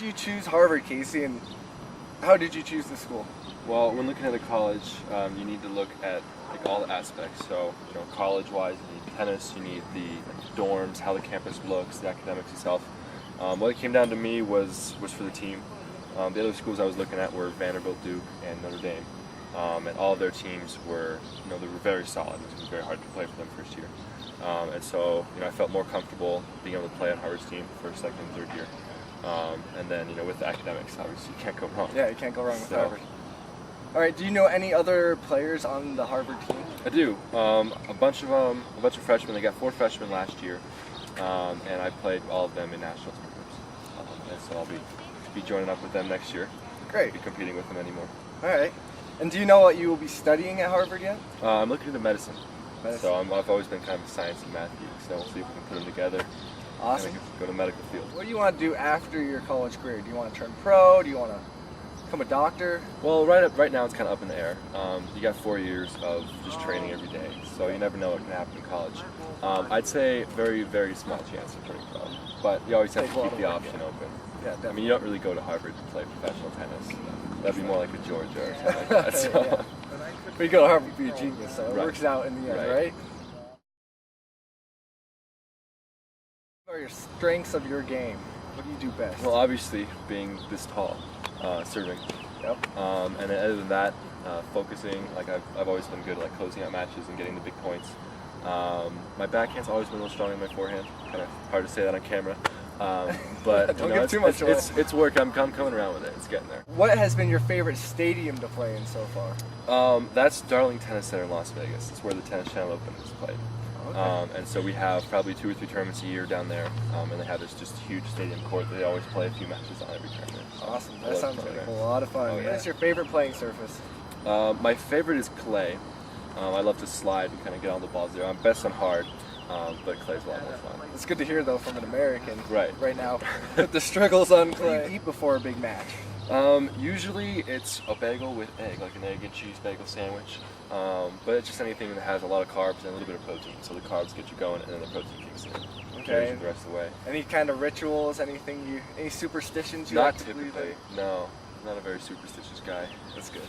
you choose Harvard, Casey, and how did you choose the school? Well, when looking at a college, you need to look at like all the aspects. So, college-wise, you need tennis, you need the dorms, how the campus looks, the academics itself. What it came down to me was for the team. The other schools I was looking at were Vanderbilt, Duke, and Notre Dame, and all of their teams were, they were very solid. It was very hard to play for them first year, and so, I felt more comfortable being able to play on Harvard's team for second and third year. And then, with the academics, obviously you can't go wrong. Yeah, you can't go wrong with Harvard. All right, do you know any other players on the Harvard team? I do. A bunch of freshmen. They got 4 freshmen last year, and I played all of them in national tournaments. And so I'll be joining up with them next year. Great. Be competing with them anymore. All right. And do you know what you will be studying at Harvard yet? I'm looking into medicine. Medicine. So I've always been kind of a science and math geek. So we'll see if we can put them together. Awesome. And go to medical field. What do you want to do after your college career? Do you want to turn pro? Do you want to become a doctor? Well, right now it's kind of up in the air. You got 4 years of just training every day, so you never know what can happen in college. I'd say very, very small chance of turning pro, but you always have to keep the option open. Yeah, definitely. I mean, you don't really go to Harvard to play professional tennis. That'd be more like a Georgia or something like that. So. Yeah. But you go to Harvard to be a genius, so it Right. works out in the end, right? What are your strengths of your game? What do you do best? Well, obviously, being this tall, serving. Yep. And then other than that, focusing. Like I've always been good at like closing out matches and getting the big points. My backhand's always been a little stronger than my forehand. Kind of hard to say that on camera. But Don't give too much away. It's work. I'm coming around with it. It's getting there. What has been your favorite stadium to play in so far? That's Darling Tennis Center in Las Vegas. It's where the Tennis Channel Open is played. Okay. And so we have probably 2 or 3 tournaments a year down there, and they have this just huge stadium court that they always play a few matches on every tournament. Awesome. I That love sounds playing like there. a lot of fun. Oh, What yeah. is your favorite playing surface? My favorite is clay. I love to slide and kind of get on the balls there. I'm best on hard, but clay's a lot more fun. It's good to hear though from an American Right now with the struggles on clay. What do you eat before a big match? Usually it's a bagel with egg, like an egg and cheese bagel sandwich. But it's just anything that has a lot of carbs and a little bit of protein. So the carbs get you going, and then the protein kicks in. Carries you the rest of the way. Any kind of rituals? Any superstitions you Not like to typically. believe in? No, not a very superstitious guy. That's good.